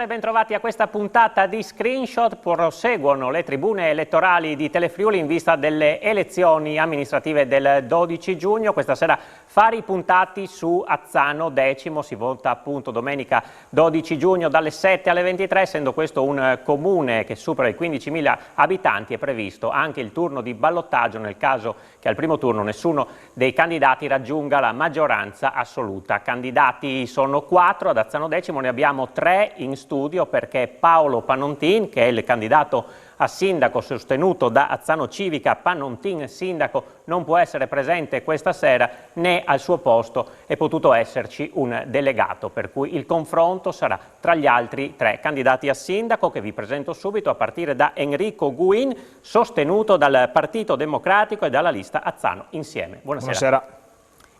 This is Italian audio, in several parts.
Buonasera e bentrovati a questa puntata di Screenshot. Proseguono le tribune elettorali di Telefriuli in vista delle elezioni amministrative del 12 giugno. Questa sera fari puntati su Azzano X. Si vota appunto domenica 12 giugno dalle 7 alle 23. Essendo questo un comune che supera i 15.000 abitanti, è previsto anche il turno di ballottaggio nel caso che al primo turno nessuno dei candidati raggiunga la maggioranza assoluta. Candidati sono 4 ad Azzano X, ne abbiamo 3 in studio perché Paolo Pannontin, che è il candidato a sindaco sostenuto da Azzano Civica, Pannontin sindaco, non può essere presente questa sera, né al suo posto è potuto esserci un delegato, per cui il confronto sarà tra gli altri 3 candidati a sindaco che vi presento subito, a partire da Enrico Guin, sostenuto dal Partito Democratico e dalla lista Azzano Insieme. Buonasera. Buonasera.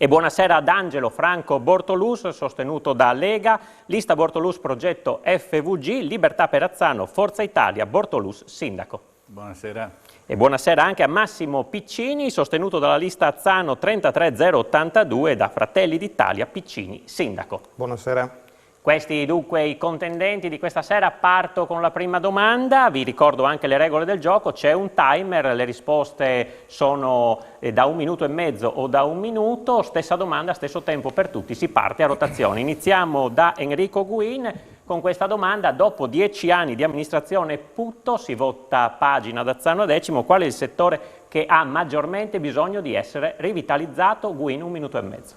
E buonasera ad Angelo Franco Bortolus, sostenuto da Lega, lista Bortolus progetto FVG, Libertà per Azzano, Forza Italia, Bortolus sindaco. Buonasera. E buonasera anche a Massimo Piccini, sostenuto dalla lista Azzano 33082 da Fratelli d'Italia, Piccini sindaco. Buonasera. Questi dunque i contendenti di questa sera. Parto con la prima domanda, vi ricordo anche le regole del gioco, c'è un timer, le risposte sono da 1 minuto e mezzo o da 1 minuto, stessa domanda, stesso tempo per tutti, si parte a rotazione. Iniziamo da Enrico Guin con questa domanda: dopo 10 anni di amministrazione Putto si vota pagina ad Azzano X, qual è il settore che ha maggiormente bisogno di essere rivitalizzato? Guin, 1 minuto e mezzo.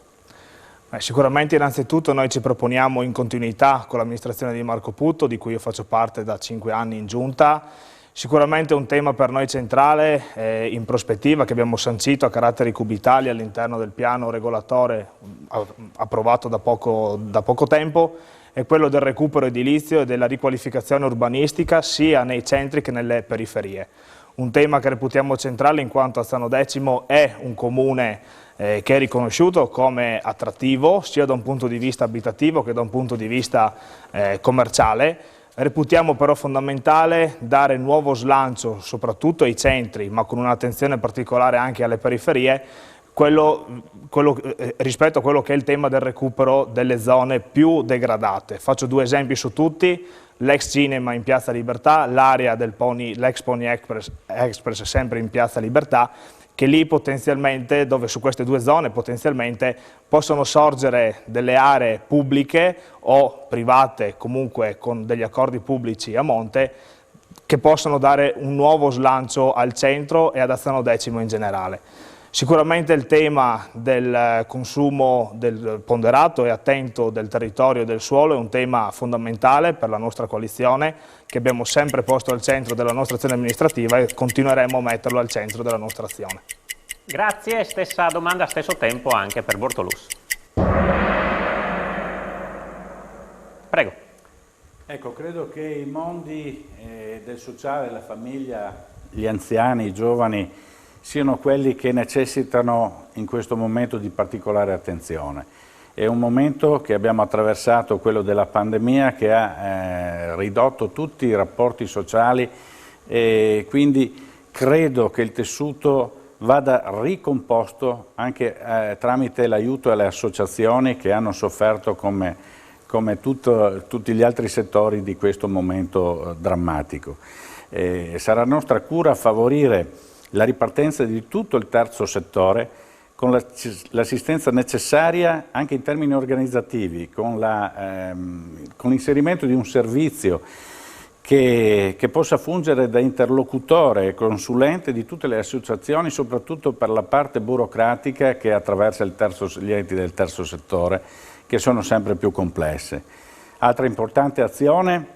Sicuramente innanzitutto noi ci proponiamo in continuità con l'amministrazione di Marco Putto, di cui io faccio parte da 5 anni in giunta. Sicuramente un tema per noi centrale in prospettiva che abbiamo sancito a carattere Cubitalia all'interno del piano regolatore approvato da poco tempo è quello del recupero edilizio e della riqualificazione urbanistica sia nei centri che nelle periferie. Un tema che reputiamo centrale in quanto Azzano X è un comune che è riconosciuto come attrattivo sia da un punto di vista abitativo che da un punto di vista commerciale. Reputiamo però fondamentale dare nuovo slancio soprattutto ai centri, ma con un'attenzione particolare anche alle periferie, rispetto a quello che è il tema del recupero delle zone più degradate. Faccio 2 esempi su tutti: l'ex cinema in Piazza Libertà, l'area l'ex Pony Express sempre in Piazza Libertà, che lì potenzialmente, dove su queste 2 zone potenzialmente possono sorgere delle aree pubbliche o private, comunque con degli accordi pubblici a monte, che possono dare un nuovo slancio al centro e ad Azzano X in generale. Sicuramente il tema del consumo del ponderato e attento del territorio e del suolo è un tema fondamentale per la nostra coalizione, che abbiamo sempre posto al centro della nostra azione amministrativa e continueremo a metterlo al centro della nostra azione. Grazie, stessa domanda, stesso tempo anche per Bortolus. Prego. Ecco, credo che i mondi del sociale, la famiglia, gli anziani, i giovani siano quelli che necessitano in questo momento di particolare attenzione. È un momento che abbiamo attraversato, quello della pandemia, che ha ridotto tutti i rapporti sociali e quindi credo che il tessuto vada ricomposto anche tramite l'aiuto alle associazioni che hanno sofferto come tutti gli altri settori di questo momento drammatico. Sarà nostra cura favorire la ripartenza di tutto il terzo settore con l'assistenza necessaria anche in termini organizzativi, con l'inserimento di un servizio che possa fungere da interlocutore e consulente di tutte le associazioni, soprattutto per la parte burocratica che attraversa gli enti del terzo settore, che sono sempre più complesse. Altra importante azione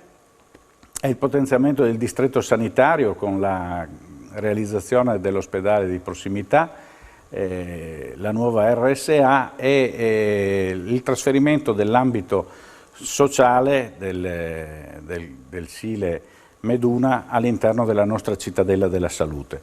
è il potenziamento del distretto sanitario con la realizzazione dell'ospedale di prossimità, la nuova RSA e il trasferimento dell'ambito sociale del Sile Meduna all'interno della nostra cittadella della salute.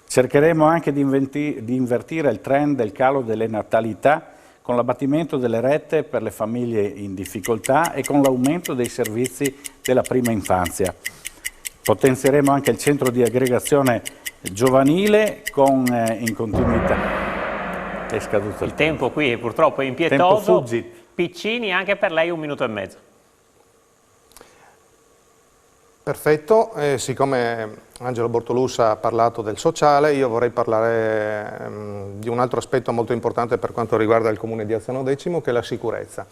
Cercheremo anche di invertire il trend del calo delle natalità con l'abbattimento delle rette per le famiglie in difficoltà e con l'aumento dei servizi della prima infanzia. Potenzieremo anche il centro di aggregazione giovanile in continuità. È scaduto il tempo qui purtroppo è impietoso. Tempo fugit. Piccini, anche per lei 1 minuto e mezzo. Perfetto, siccome Angelo Bortolussa ha parlato del sociale, io vorrei parlare di un altro aspetto molto importante per quanto riguarda il comune di Azzano Decimo, che è la sicurezza.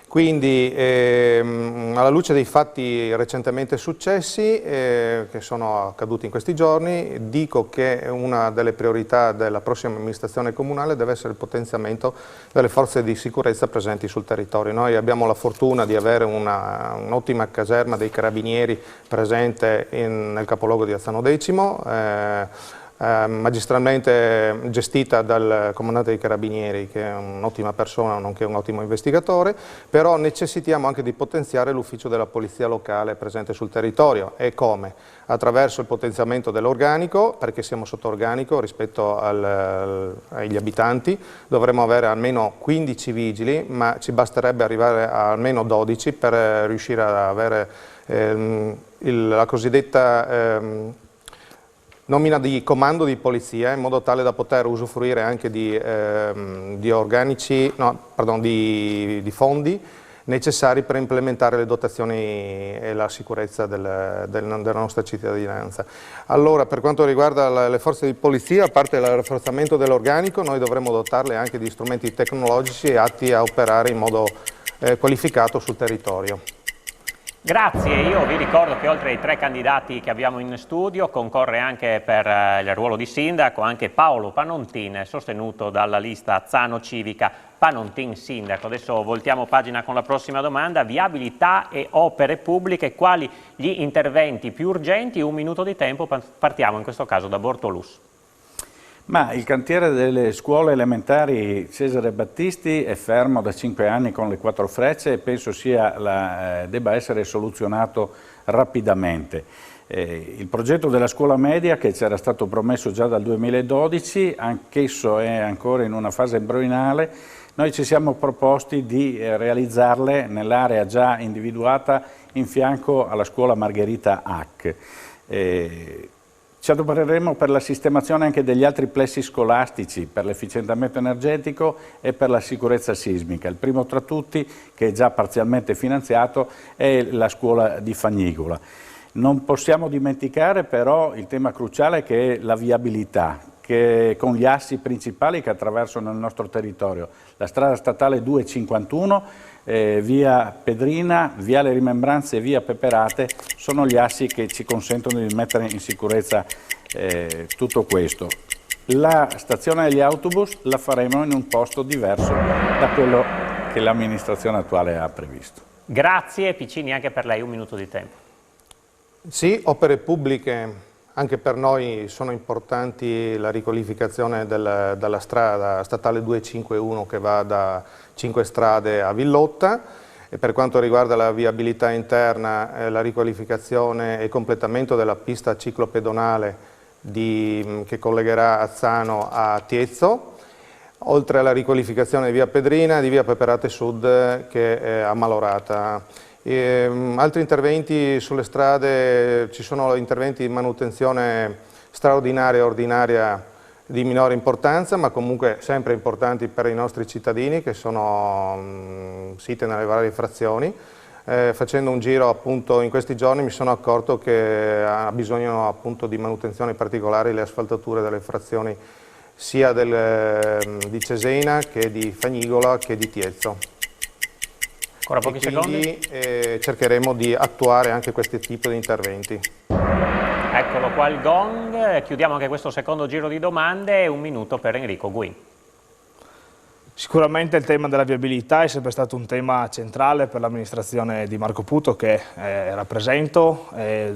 Quindi, alla luce dei fatti recentemente successi, che sono accaduti in questi giorni, dico che una delle priorità della prossima amministrazione comunale deve essere il potenziamento delle forze di sicurezza presenti sul territorio. Noi abbiamo la fortuna di avere un'ottima caserma dei carabinieri presente nel capoluogo di Azzano Decimo, magistralmente gestita dal comandante dei carabinieri, che è un'ottima persona nonché un ottimo investigatore, però necessitiamo anche di potenziare l'ufficio della polizia locale presente sul territorio. E come? Attraverso il potenziamento dell'organico, perché siamo sotto organico rispetto agli abitanti, dovremmo avere almeno 15 vigili, ma ci basterebbe arrivare a almeno 12 per riuscire ad avere la cosiddetta nomina di comando di polizia, in modo tale da poter usufruire anche di fondi necessari per implementare le dotazioni e la sicurezza della nostra cittadinanza. Allora, per quanto riguarda le forze di polizia, a parte il rafforzamento dell'organico, noi dovremmo dotarle anche di strumenti tecnologici atti a operare in modo qualificato sul territorio. Grazie, io vi ricordo che oltre ai 3 candidati che abbiamo in studio concorre anche per il ruolo di sindaco anche Paolo Panontin, sostenuto dalla lista Azzano Civica. Panontin sindaco. Adesso voltiamo pagina con la prossima domanda: viabilità e opere pubbliche, quali gli interventi più urgenti? 1 minuto di tempo, partiamo in questo caso da Bortolussa. Ma il cantiere delle scuole elementari Cesare Battisti è fermo da 5 anni con le 4 frecce e penso debba essere soluzionato rapidamente. Il progetto della scuola media, che ci era stato promesso già dal 2012, anch'esso è ancora in una fase embrionale. Noi ci siamo proposti di realizzarle nell'area già individuata in fianco alla scuola Margherita Hack. Ci adopereremo per la sistemazione anche degli altri plessi scolastici, per l'efficientamento energetico e per la sicurezza sismica. Il primo tra tutti, che è già parzialmente finanziato, è la scuola di Fagnigola. Non possiamo dimenticare però il tema cruciale, che è la viabilità, che con gli assi principali che attraversano il nostro territorio. La strada statale 251, via Pedrina, viale Rimembranze e via Peperate sono gli assi che ci consentono di mettere in sicurezza tutto questo. La stazione degli autobus la faremo in un posto diverso da quello che l'amministrazione attuale ha previsto. Grazie Piccini, anche per lei 1 minuto di tempo. Sì, opere pubbliche. Anche per noi sono importanti la riqualificazione della strada statale 251 che va da 5 Strade a Villotta, e per quanto riguarda la viabilità interna, la riqualificazione e completamento della pista ciclopedonale che collegherà Azzano a Tiezzo, oltre alla riqualificazione di via Pedrina e di via Peperate Sud che è a Malorata. Altri interventi sulle strade: ci sono interventi di manutenzione straordinaria e ordinaria di minore importanza, ma comunque sempre importanti per i nostri cittadini, che sono site nelle varie frazioni. Facendo un giro appunto in questi giorni mi sono accorto che ha bisogno appunto di manutenzioni particolari le asfaltature delle frazioni sia di Cesena che di Fagnigola che di Tiezzo. Ancora pochi secondi. Cercheremo di attuare anche questo tipo di interventi. Eccolo qua il gong, chiudiamo anche questo secondo giro di domande. 1 minuto per Enrico Guin. Sicuramente il tema della viabilità è sempre stato un tema centrale per l'amministrazione di Marco Puto, che rappresento.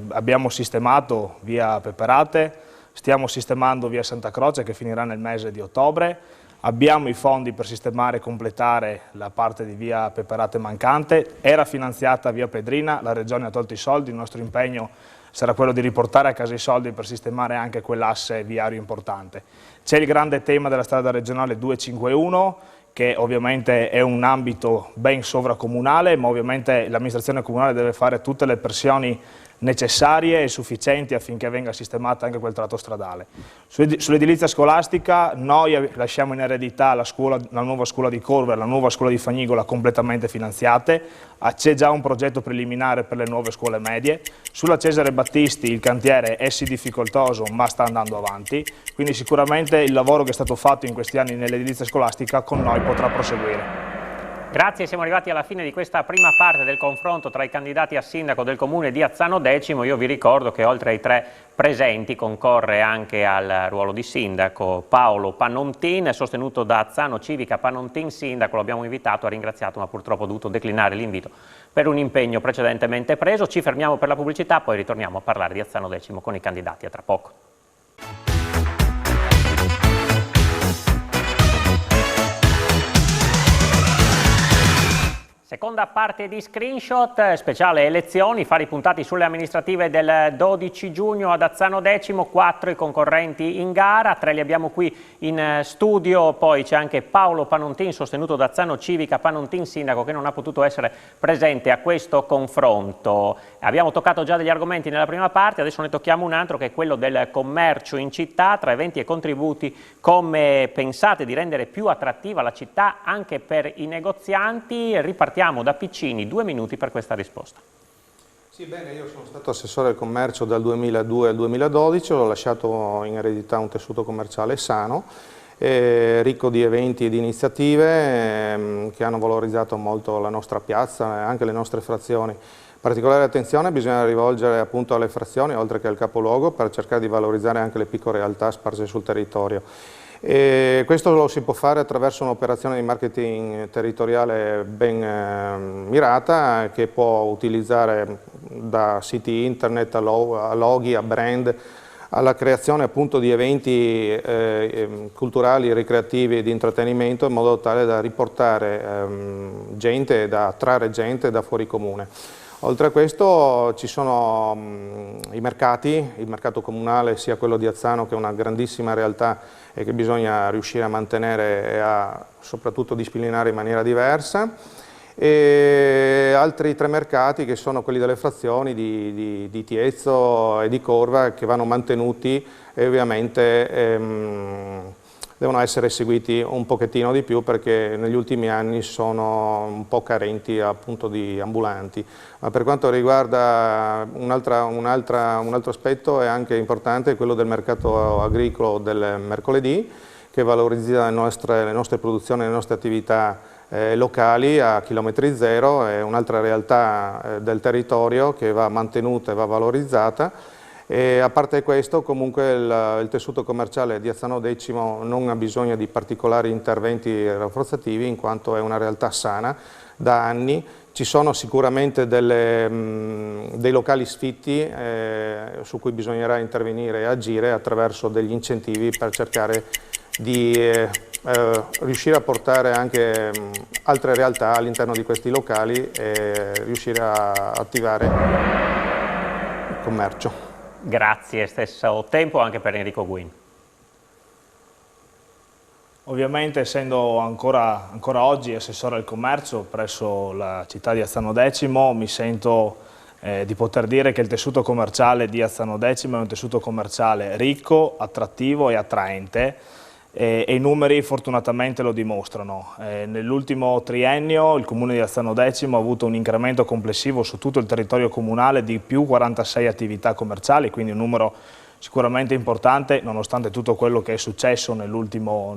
Abbiamo sistemato via Peperate, stiamo sistemando via Santa Croce, che finirà nel mese di ottobre. Abbiamo i fondi per sistemare e completare la parte di via Peperate mancante. Era finanziata via Pedrina, la Regione ha tolto i soldi, il nostro impegno sarà quello di riportare a casa i soldi per sistemare anche quell'asse viario importante. C'è il grande tema della strada regionale 251, che ovviamente è un ambito ben sovracomunale, ma ovviamente l'amministrazione comunale deve fare tutte le pressioni necessarie e sufficienti affinché venga sistemata anche quel tratto stradale. Sull'edilizia scolastica noi lasciamo in eredità la nuova scuola di Corver, la nuova scuola di Fagnigola completamente finanziate, c'è già un progetto preliminare per le nuove scuole medie. Sulla Cesare Battisti il cantiere è sì difficoltoso ma sta andando avanti, quindi sicuramente il lavoro che è stato fatto in questi anni nell'edilizia scolastica con noi potrà proseguire. Grazie, siamo arrivati alla fine di questa prima parte del confronto tra i candidati a sindaco del comune di Azzano Decimo. Io vi ricordo che oltre ai 3 presenti concorre anche al ruolo di sindaco Paolo Pannontin, sostenuto da Azzano Civica Pannontin Sindaco. Lo abbiamo invitato, ha ringraziato, ma purtroppo ha dovuto declinare l'invito per un impegno precedentemente preso. Ci fermiamo per la pubblicità, poi ritorniamo a parlare di Azzano Decimo con i candidati. A tra poco. Seconda parte di Screenshot, speciale elezioni, fari puntati sulle amministrative del 12 giugno ad Azzano Decimo, 4 i concorrenti in gara, 3 li abbiamo qui in studio, poi c'è anche Paolo Pannontin, sostenuto da Azzano Civica Pannontin Sindaco, che non ha potuto essere presente a questo confronto. Abbiamo toccato già degli argomenti nella prima parte, adesso ne tocchiamo un altro che è quello del commercio in città, tra eventi e contributi. Come pensate di rendere più attrattiva la città anche per i negozianti? Ripartiamo da Piccini, 2 minuti per questa risposta. Sì, bene, io sono stato assessore al commercio dal 2002 al 2012, ho lasciato in eredità un tessuto commerciale sano, ricco di eventi e di iniziative che hanno valorizzato molto la nostra piazza e anche le nostre frazioni. Particolare attenzione bisogna rivolgere appunto alle frazioni oltre che al capoluogo per cercare di valorizzare anche le piccole realtà sparse sul territorio. E questo lo si può fare attraverso un'operazione di marketing territoriale ben mirata che può utilizzare da siti internet a loghi, a brand, alla creazione appunto di eventi culturali, ricreativi e di intrattenimento in modo tale da riportare gente, da attrarre gente da fuori comune. Oltre a questo ci sono i mercati, il mercato comunale sia quello di Azzano che è una grandissima realtà e che bisogna riuscire a mantenere e a soprattutto disciplinare in maniera diversa, e altri 3 mercati che sono quelli delle frazioni di Tiezzo e di Corva che vanno mantenuti e ovviamente devono essere seguiti un pochettino di più perché negli ultimi anni sono un po' carenti appunto di ambulanti. Ma per quanto riguarda un altro aspetto è anche importante, quello del mercato agricolo del mercoledì, che valorizza le nostre produzioni, le nostre attività locali a chilometri zero, è un'altra realtà del territorio che va mantenuta e va valorizzata. E a parte questo, comunque il tessuto commerciale di Azzano Decimo non ha bisogno di particolari interventi rafforzativi in quanto è una realtà sana da anni. Ci sono sicuramente dei locali sfitti su cui bisognerà intervenire e agire attraverso degli incentivi per cercare di riuscire a portare anche altre realtà all'interno di questi locali e riuscire a attivare il commercio. Grazie, stesso tempo anche per Enrico Guin. Ovviamente essendo ancora oggi assessore al commercio presso la città di Azzano Decimo mi sento di poter dire che il tessuto commerciale di Azzano Decimo è un tessuto commerciale ricco, attrattivo e attraente e i numeri fortunatamente lo dimostrano. Nell'ultimo triennio il comune di Azzano Decimo ha avuto un incremento complessivo su tutto il territorio comunale di più 46 attività commerciali, quindi un numero sicuramente importante nonostante tutto quello che è successo nell'ultimo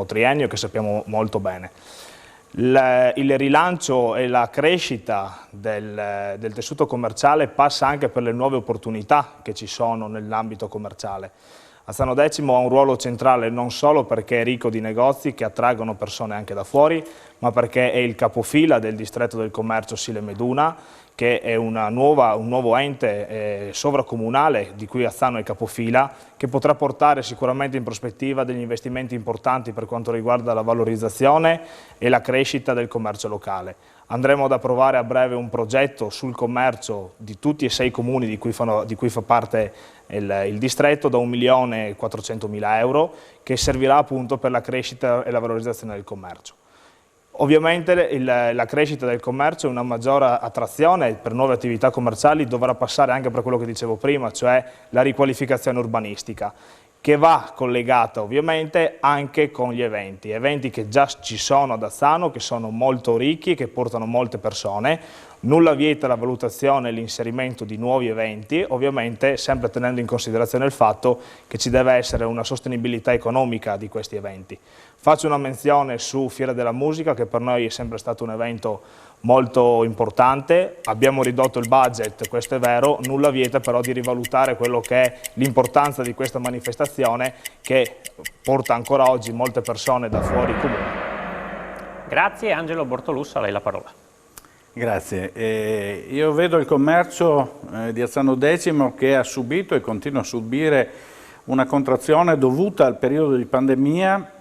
triennio che sappiamo molto bene. Il rilancio e la crescita del tessuto commerciale passa anche per le nuove opportunità che ci sono nell'ambito commerciale. Azzano Decimo ha un ruolo centrale non solo perché è ricco di negozi che attraggono persone anche da fuori, ma perché è il capofila del distretto del commercio Sile Meduna, che è un nuovo ente sovracomunale di cui Azzano è capofila, che potrà portare sicuramente in prospettiva degli investimenti importanti per quanto riguarda la valorizzazione e la crescita del commercio locale. Andremo ad approvare a breve un progetto sul commercio di tutti e 6 comuni di cui fa parte il distretto da 1.400.000 euro che servirà appunto per la crescita e la valorizzazione del commercio. Ovviamente la crescita del commercio e una maggiore attrazione per nuove attività commerciali dovrà passare anche per quello che dicevo prima, cioè la riqualificazione urbanistica, che va collegata ovviamente anche con gli eventi che già ci sono ad Azzano, che sono molto ricchi e che portano molte persone. Nulla vieta la valutazione e l'inserimento di nuovi eventi, ovviamente sempre tenendo in considerazione il fatto che ci deve essere una sostenibilità economica di questi eventi. Faccio una menzione su Fiera della Musica, che per noi è sempre stato un evento molto importante. Abbiamo ridotto il budget, questo è vero, nulla vieta però di rivalutare quello che è l'importanza di questa manifestazione che porta ancora oggi molte persone da fuori il comune. Grazie. Angelo Bortolusso, a lei la parola. Grazie. Io vedo il commercio di Azzano X che ha subito e continua a subire una contrazione dovuta al periodo di pandemia,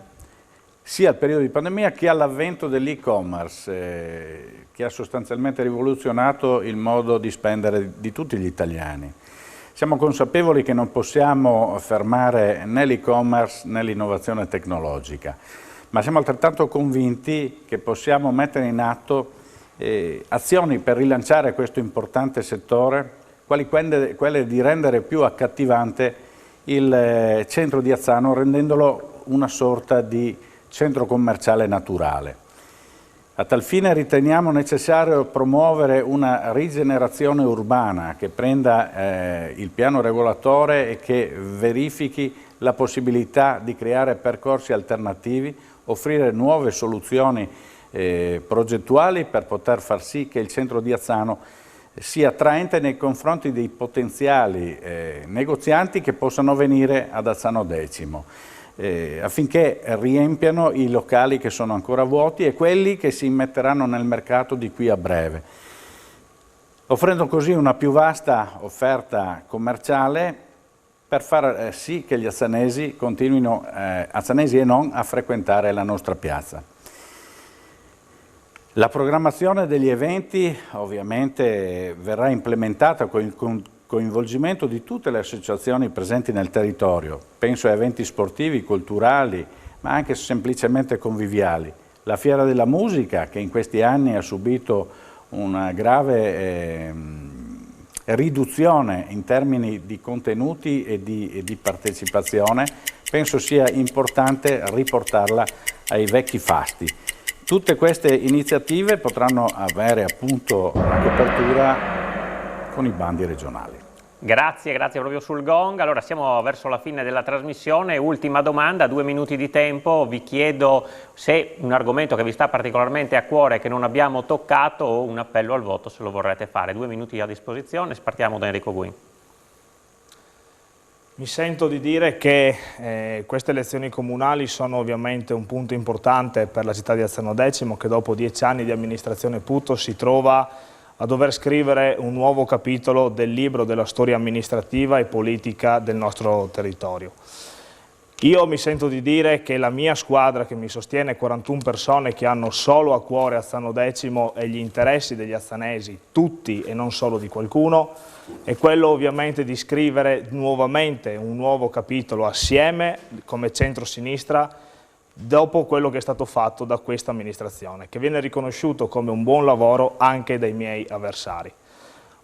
sia al periodo di pandemia che all'avvento dell'e-commerce, che ha sostanzialmente rivoluzionato il modo di spendere di tutti gli italiani. Siamo consapevoli che non possiamo fermare né l'e-commerce né l'innovazione tecnologica, ma siamo altrettanto convinti che possiamo mettere in atto azioni per rilanciare questo importante settore, quelle di rendere più accattivante il centro di Azzano, rendendolo una sorta di centro commerciale naturale. A tal fine riteniamo necessario promuovere una rigenerazione urbana che prenda il piano regolatore e che verifichi la possibilità di creare percorsi alternativi, offrire nuove soluzioni progettuali per poter far sì che il centro di Azzano sia attraente nei confronti dei potenziali negozianti che possano venire ad Azzano X, affinché riempiano i locali che sono ancora vuoti e quelli che si immetteranno nel mercato di qui a breve, offrendo così una più vasta offerta commerciale per far sì che gli azzanesi continuino, azzanesi e non, a frequentare la nostra piazza. La programmazione degli eventi ovviamente verrà implementata con il coinvolgimento di tutte le associazioni presenti nel territorio. Penso a eventi sportivi, culturali, ma anche semplicemente conviviali. La Fiera della Musica, che in questi anni ha subito una grave riduzione in termini di contenuti e di partecipazione, penso sia importante riportarla ai vecchi fasti. Tutte queste iniziative potranno avere appunto la copertura con i bandi regionali. Grazie proprio sul gong. Allora siamo verso la fine della trasmissione, ultima domanda, 2 minuti di tempo, vi chiedo se un argomento che vi sta particolarmente a cuore e che non abbiamo toccato o un appello al voto se lo vorrete fare. 2 minuti a disposizione, partiamo da Enrico Guin. Mi sento di dire che queste elezioni comunali sono ovviamente un punto importante per la città di Azzano X, che dopo 10 anni di amministrazione Puto si trova a dover scrivere un nuovo capitolo del libro della storia amministrativa e politica del nostro territorio. Io mi sento di dire che la mia squadra, che mi sostiene 41 persone che hanno solo a cuore Azzano X e gli interessi degli azzanesi, tutti e non solo di qualcuno, è quello ovviamente di scrivere nuovamente un nuovo capitolo assieme come centro-sinistra dopo quello che è stato fatto da questa amministrazione, che viene riconosciuto come un buon lavoro anche dai miei avversari.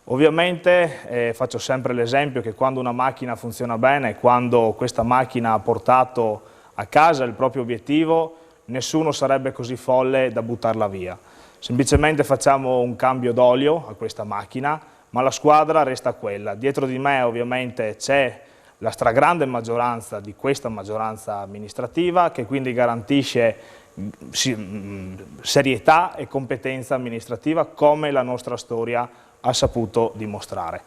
Ovviamente faccio sempre l'esempio che quando una macchina funziona bene, quando questa macchina ha portato a casa il proprio obiettivo, nessuno sarebbe così folle da buttarla via. Semplicemente facciamo un cambio d'olio a questa macchina, ma la squadra resta quella. Dietro di me ovviamente c'è la stragrande maggioranza di questa maggioranza amministrativa, che quindi garantisce serietà e competenza amministrativa come la nostra storia ha saputo dimostrare.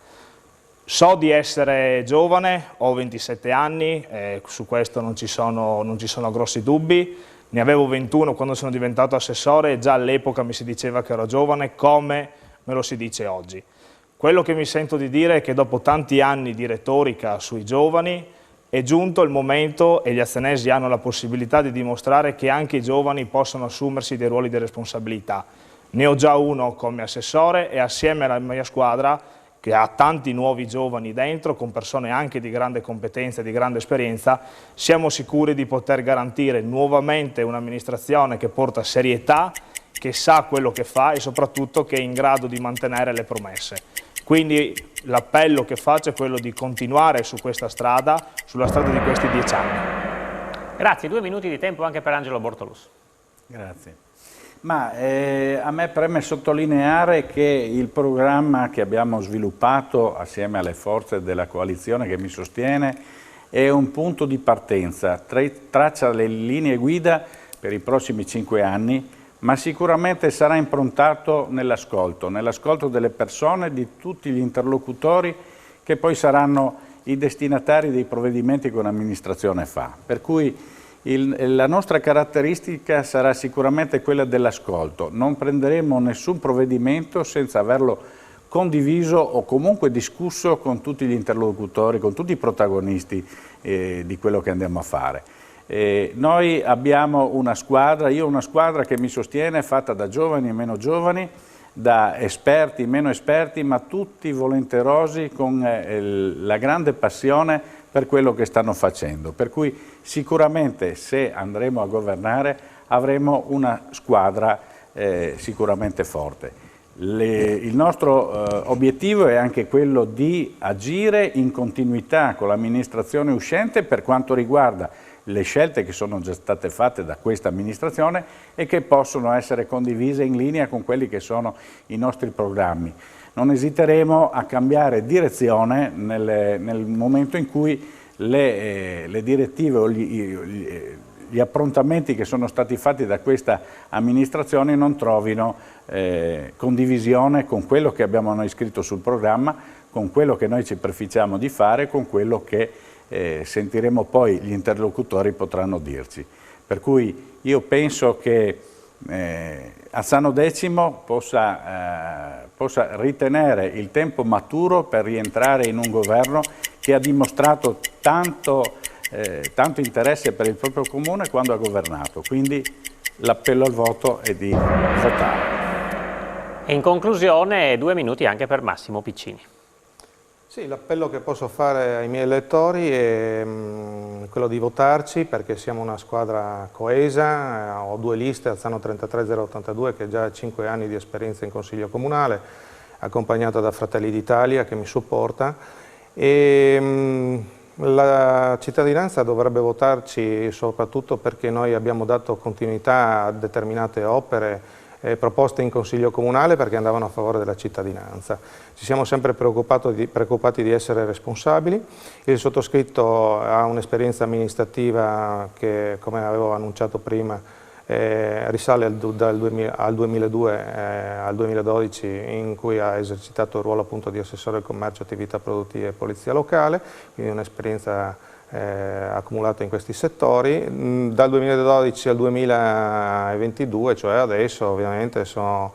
So di essere giovane, ho 27 anni, su questo non ci sono grossi dubbi, ne avevo 21 quando sono diventato assessore e già all'epoca mi si diceva che ero giovane, come me lo si dice oggi. Quello che mi sento di dire è che dopo tanti anni di retorica sui giovani è giunto il momento e gli azzanesi hanno la possibilità di dimostrare che anche i giovani possono assumersi dei ruoli di responsabilità. Ne ho già uno come assessore e assieme alla mia squadra, che ha tanti nuovi giovani dentro, con persone anche di grande competenza e di grande esperienza, siamo sicuri di poter garantire nuovamente un'amministrazione che porta serietà che sa quello che fa e soprattutto che è in grado di mantenere le promesse. Quindi l'appello che faccio è quello di continuare su questa strada, sulla strada di questi 10 anni. Grazie, 2 minuti di tempo anche per Angelo Bortolus. Grazie. Ma a me preme sottolineare che il programma che abbiamo sviluppato assieme alle forze della coalizione che mi sostiene è un punto di partenza, traccia le linee guida per i prossimi 5 anni, ma sicuramente sarà improntato nell'ascolto delle persone, di tutti gli interlocutori che poi saranno i destinatari dei provvedimenti che un'amministrazione fa. Per cui la nostra caratteristica sarà sicuramente quella dell'ascolto. Non prenderemo nessun provvedimento senza averlo condiviso o comunque discusso con tutti gli interlocutori, con tutti i protagonisti di quello che andiamo a fare. Noi abbiamo una squadra, io ho una squadra che mi sostiene, fatta da giovani e meno giovani, da esperti, meno esperti, ma tutti volenterosi con la grande passione per quello che stanno facendo. Per cui sicuramente se andremo a governare avremo una squadra sicuramente forte. Il nostro obiettivo è anche quello di agire in continuità con l'amministrazione uscente per quanto riguarda le scelte che sono già state fatte da questa amministrazione e che possono essere condivise in linea con quelli che sono i nostri programmi. Non esiteremo a cambiare direzione nel momento in cui le direttive o gli approntamenti che sono stati fatti da questa amministrazione non trovino condivisione con quello che abbiamo noi scritto sul programma, con quello che noi ci prefiggiamo di fare, con quello che sentiremo poi gli interlocutori potranno dirci. Per cui io penso che Azzano X possa ritenere il tempo maturo per rientrare in un governo che ha dimostrato tanto interesse per il proprio comune quando ha governato. Quindi l'appello al voto è di votare. E in conclusione 2 minuti anche per Massimo Piccini. Sì, l'appello che posso fare ai miei elettori è quello di votarci perché siamo una squadra coesa, ho 2 liste, Azzano 33082 che ha già 5 anni di esperienza in Consiglio Comunale, accompagnata da Fratelli d'Italia che mi supporta e la cittadinanza dovrebbe votarci soprattutto perché noi abbiamo dato continuità a determinate opere proposte in Consiglio Comunale perché andavano a favore della cittadinanza. Ci siamo sempre preoccupati di essere responsabili. Il sottoscritto ha un'esperienza amministrativa che, come avevo annunciato prima, risale dal 2002 al 2012 in cui ha esercitato il ruolo appunto di assessore al commercio, attività produttive e polizia locale, quindi un'esperienza accumulato in questi settori. Dal 2012 al 2022, cioè adesso, ovviamente sono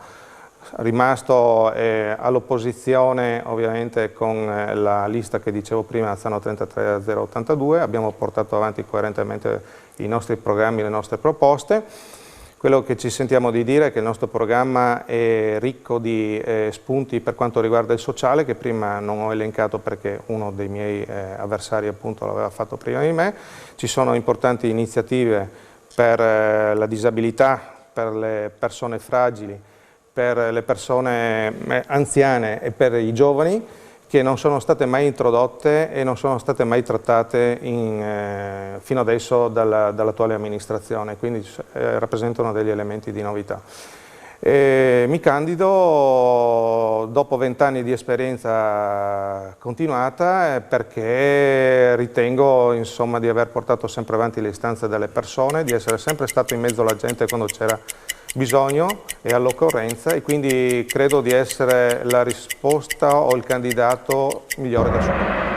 rimasto all'opposizione ovviamente con la lista che dicevo prima, Azzano 33082, abbiamo portato avanti coerentemente i nostri programmi, le nostre proposte. Quello che ci sentiamo di dire è che il nostro programma è ricco di spunti per quanto riguarda il sociale, che prima non ho elencato perché uno dei miei avversari appunto l'aveva fatto prima di me. Ci sono importanti iniziative per la disabilità, per le persone fragili, per le persone anziane e per i giovani, che non sono state mai introdotte e non sono state mai trattate fino adesso dall'attuale amministrazione, quindi rappresentano degli elementi di novità. Mi candido dopo 20 anni di esperienza continuata perché ritengo insomma, di aver portato sempre avanti le istanze delle persone, di essere sempre stato in mezzo alla gente quando c'era bisogno e all'occorrenza e quindi credo di essere la risposta o il candidato migliore da subito.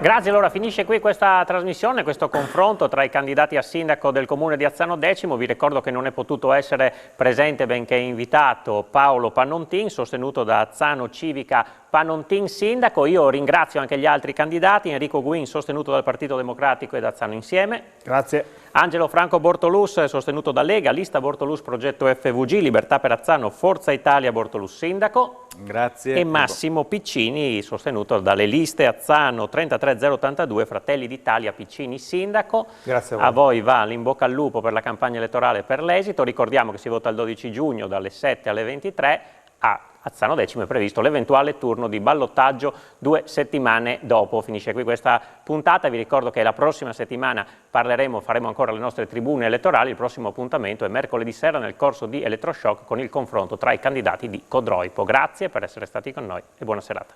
Grazie, allora finisce qui questa trasmissione, questo confronto tra i candidati a sindaco del comune di Azzano X. Vi ricordo che non è potuto essere presente benché invitato Paolo Pannontin, sostenuto da Azzano Civica Panontin sindaco. Io ringrazio anche gli altri candidati, Enrico Guin sostenuto dal Partito Democratico e da Azzano Insieme. Grazie. Angelo Franco Bortolus sostenuto da Lega, lista Bortolus Progetto FVG, Libertà per Azzano, Forza Italia Bortolus sindaco. Grazie. E Massimo Piccini sostenuto dalle liste Azzano 33082, Fratelli d'Italia Piccini sindaco. Grazie a voi va l'in bocca al lupo per la campagna elettorale, per l'esito. Ricordiamo che si vota il 12 giugno dalle 7 alle 23. A Azzano Decimo è previsto l'eventuale turno di ballottaggio 2 settimane dopo. Finisce qui questa puntata. Vi ricordo che la prossima settimana faremo ancora le nostre tribune elettorali. Il prossimo appuntamento è mercoledì sera nel corso di Elettroshock con il confronto tra i candidati di Codroipo. Grazie per essere stati con noi e buona serata.